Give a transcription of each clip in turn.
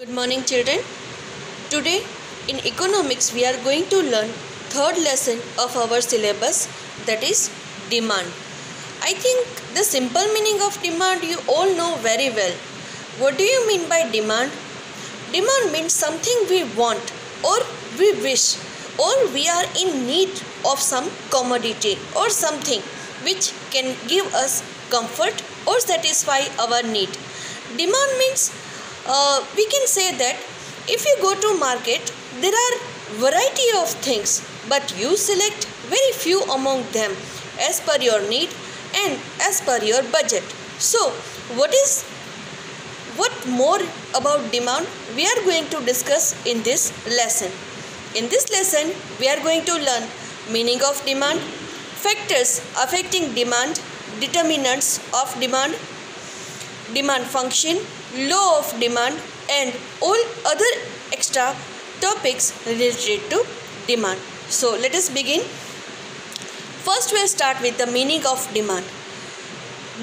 Good morning children. Today in economics we are going to learn third lesson of our syllabus, that is demand. I think the simple meaning of demand you all know very well. What do you mean by demand? Demand means something we want or we wish or we are in need of some commodity or something which can give us comfort or satisfy our need. Demand means we can say that if you go to market, there are variety of things, but you select very few among them as per your need and as per your budget. So what more about demand we are going to discuss in this lesson. In this lesson we are going to learn meaning of demand, factors affecting demand, determinants of demand, demand function, law of demand, and all other extra topics related to demand. So let us begin. First we'll start with the meaning of demand.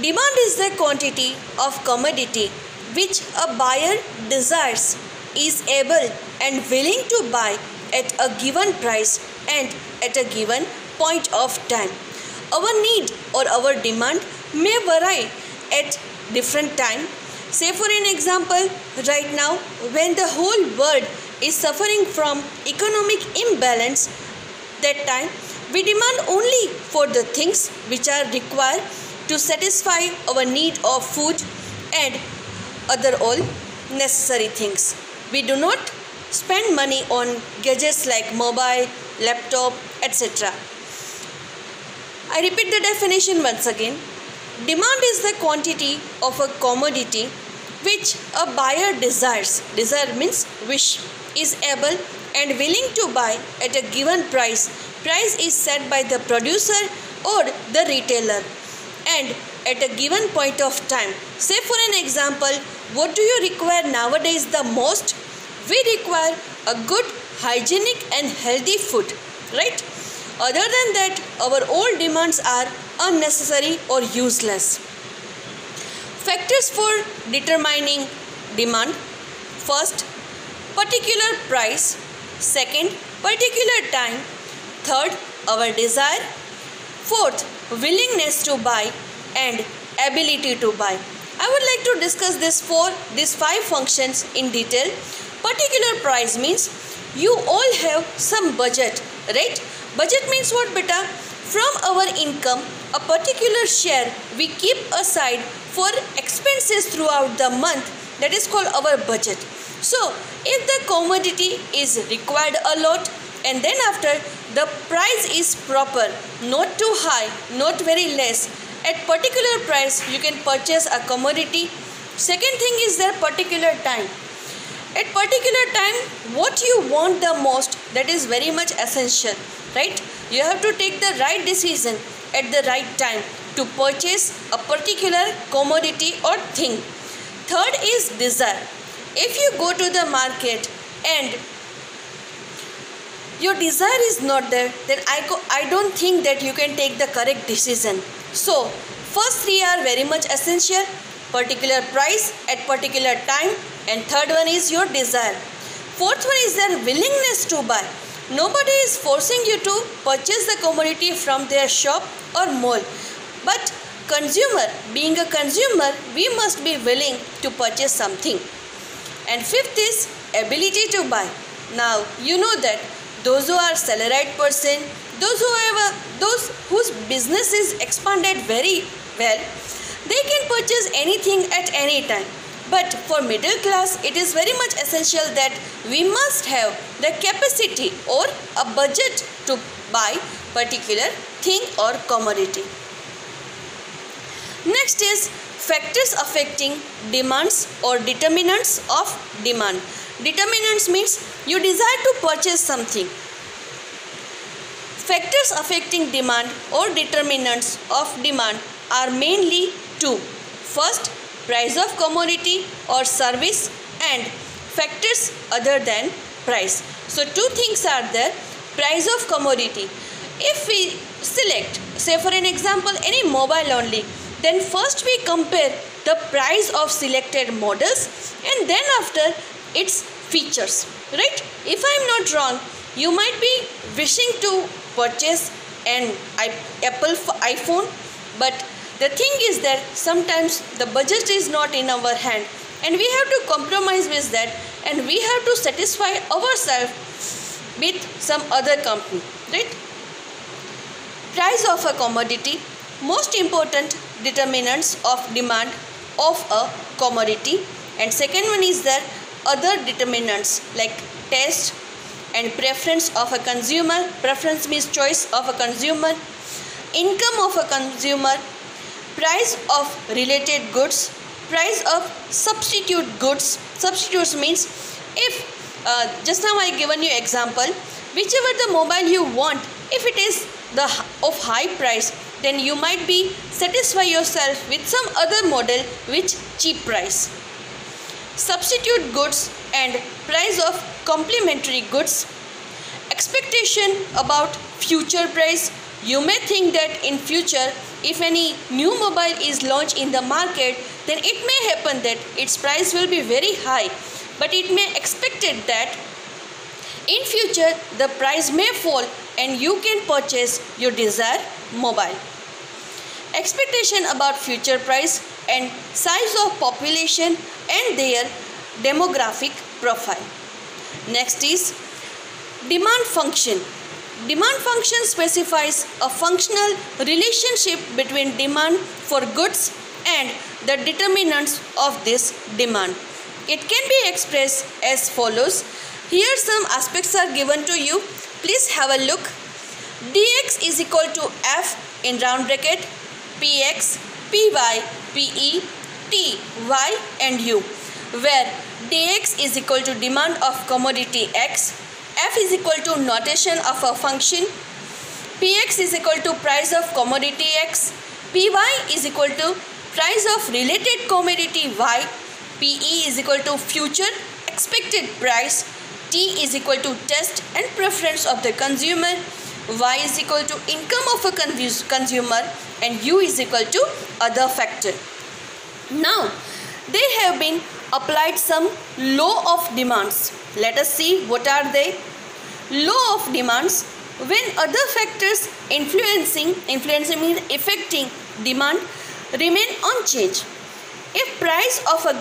Demand is the quantity of commodity which a buyer desires, is able and willing to buy at a given price and at a given point of time. Our need or our demand may vary at different time. Say for an example, right now when the whole world is suffering from economic imbalance, that time we demand only for the things which are required to satisfy our need of food and other all necessary things. We do not spend money on gadgets like mobile, laptop, etc. I repeat the definition once again. Demand is the quantity of a commodity which a buyer desires. Desire means wish, is able and willing to buy at a given price. Price is set by the producer or the retailer and at a given point of time. Say for an example, what do you require nowadays the most? We require a good, hygienic and healthy food, right? Other than that, our all demands are unnecessary or useless. Factors for determining demand. First, particular price. Second, particular time. Third, our desire. Fourth, willingness to buy and ability to buy. I would like to discuss these five functions in detail. Particular price means you all have some budget, right? Budget means what, beta? From our income, a particular share we keep aside for expenses throughout the month. That is called our budget. So, if the commodity is required a lot and then after the price is proper, not too high, not very less, at particular price you can purchase a commodity. Second thing is their particular time. At particular time, what you want the most, that is very much essential, right? You have to take the right decision at the right time to purchase a particular commodity or thing. Third is desire. If you go to the market and your desire is not there, then I don't think that you can take the correct decision. So, first three are very much essential. Particular price at particular time, and third one is your desire. Fourth one is their willingness to buy. Nobody is forcing you to purchase the commodity from their shop or mall. But being a consumer, we must be willing to purchase something. And fifth is ability to buy. Now, you know that those who are salaried person, those whose business is expanded very well, they can purchase anything at any time. But for middle class, it is very much essential that we must have the capacity or a budget to buy particular thing or commodity. Next is factors affecting demands or determinants of demand. Determinants means you desire to purchase something. Factors affecting demand or determinants of demand are mainly two. First, price of commodity or service and factors other than price. So two things are there. Price of commodity. If we select, say for an example, any mobile only, then first we compare the price of selected models and then after its features, right? If I am not wrong, you might be wishing to purchase an Apple iPhone, but the thing is that sometimes the budget is not in our hand and we have to compromise with that, and we have to satisfy ourselves with some other company, right? Price of a commodity. Most important determinants of demand of a commodity. And second one is that other determinants like taste and preference of a consumer. Preference means choice of a consumer. Income of a consumer. Price of related goods. Price of substitute goods. Substitutes means if just now I given you example, whichever the mobile you want, if it is of high price, then you might be satisfy yourself with some other model which cheap price. Substitute goods and price of complementary goods. Expectation about future price. You may think that in future, if any new mobile is launched in the market, then it may happen that its price will be very high, but it may expected that in future the price may fall and you can purchase your desired mobile. Expectation about future price and size of population and their demographic profile. Next is demand function. Demand function specifies a functional relationship between demand for goods and the determinants of this demand. It can be expressed as follows. Here some aspects are given to you. Please have a look. dx is equal to f in round bracket, px, py, pe, t, y and u, where dx is equal to demand of commodity x, f is equal to notation of a function, px is equal to price of commodity x, py is equal to price of related commodity y, pe is equal to future expected price, t is equal to taste and preference of the consumer, y is equal to income of a consumer, and u is equal to other factor. Now they have been applied some law of demands. Let us see what are they. Law of demands. When other factors influencing means affecting demand remain unchanged. If price of a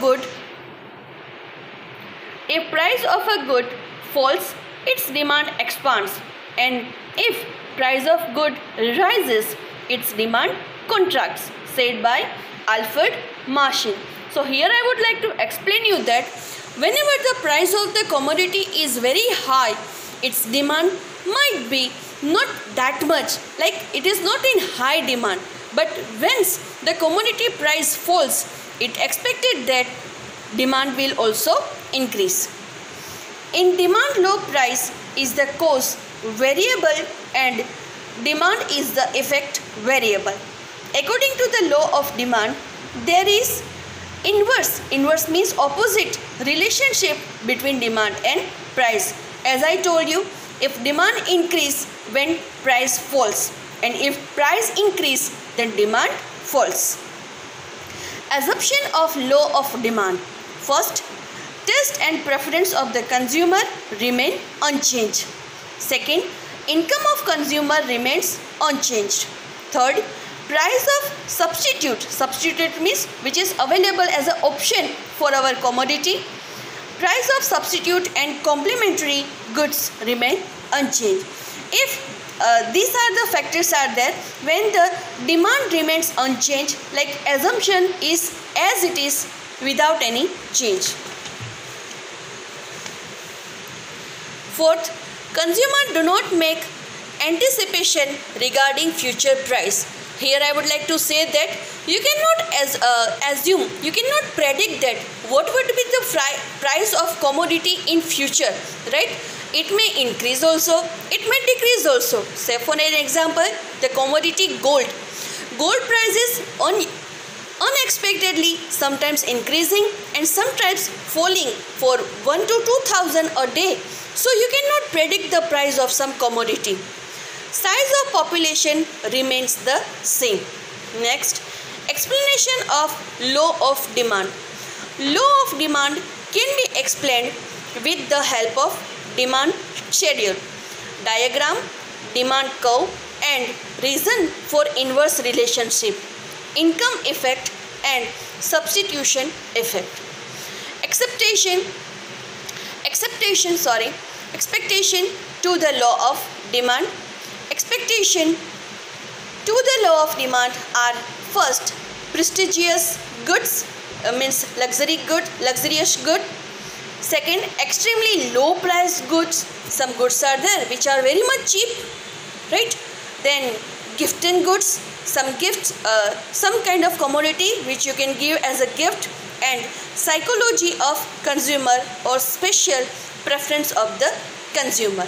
good falls, its demand expands, and if price of good rises, its demand contracts, said by Alfred Marshall. So here I would like to explain you that whenever the price of the commodity is very high, its demand might be not that much, like it is not in high demand, but once the commodity price falls, it expected that demand will also increase. In demand, low price is the cause variable and demand is the effect variable. According to the law of demand, there is inverse. Inverse means opposite relationship between demand and price. As I told you, if demand increase when price falls, and if price increase then demand falls. Assumption of law of demand. First, taste and preference of the consumer remain unchanged. Second, income of consumer remains unchanged. Third, price of substitute. Substitute means which is available as an option for our commodity. Price of substitute and complementary goods remain unchanged. If these are the factors are there, when the demand remains unchanged, like assumption is as it is without any change. Fourth, consumer do not make anticipation regarding future price. Here I would like to say that you cannot assume, you cannot predict that what would be the price of commodity in future, right? It may increase also, it may decrease also. Say for an example, the commodity gold. Gold prices unexpectedly sometimes increasing and sometimes falling for 1 to 2,000 a day. So you cannot predict the price of some commodity. Size of population remains the same. Next, explanation of law of demand. Law of demand can be explained with the help of demand schedule, diagram, demand curve and reason for inverse relationship, income effect and substitution effect. Expectation to the law of demand. Expectation to the law of demand are: first, prestigious goods, means luxurious good. Second, extremely low priced goods. Some goods are there which are very much cheap, right? Then gifted goods, some gifts, some kind of commodity which you can give as a gift. And psychology of consumer or special preference of the consumer.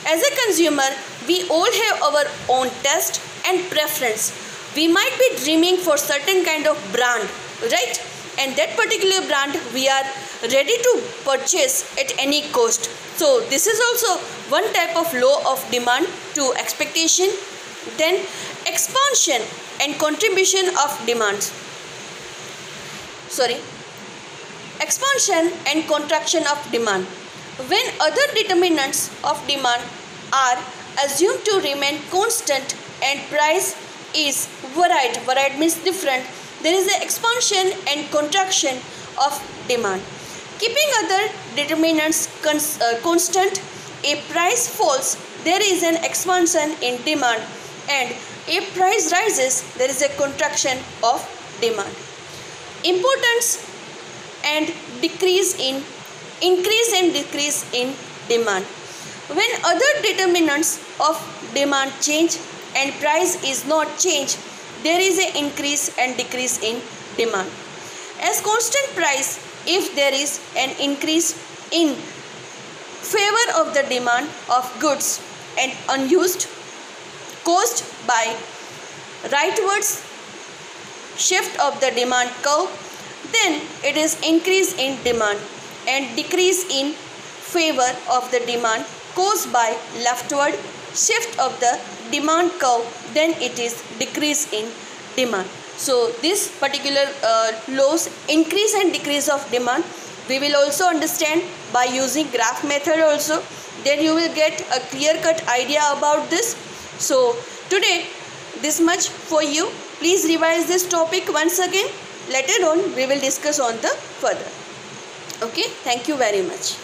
As a consumer, we all have our own taste and preference. We might be dreaming for certain kind of brand, right? And that particular brand we are ready to purchase at any cost. So this is also one type of law of demand to expectation. Then expansion and contribution of demands. Expansion and contraction of demand. When other determinants of demand are assumed to remain constant and price is varied means different, there is an expansion and contraction of demand. Keeping other determinants constant, a price falls, there is an expansion in demand, and a price rises, there is a contraction of demand. Importance and increase and decrease in demand. When other determinants of demand change and price is not changed, there is an increase and decrease in demand. As constant price, if there is an increase in favor of the demand of goods and unused caused by rightwards shift of the demand curve, then it is increase in demand, and decrease in favor of the demand caused by leftward shift of the demand curve, then it is decrease in demand. So this particular laws, increase and decrease of demand, we will also understand by using graph method also. Then you will get a clear-cut idea about this. So today this much for you. Please revise this topic once again. Later on we will discuss on the further. Okay, thank you very much.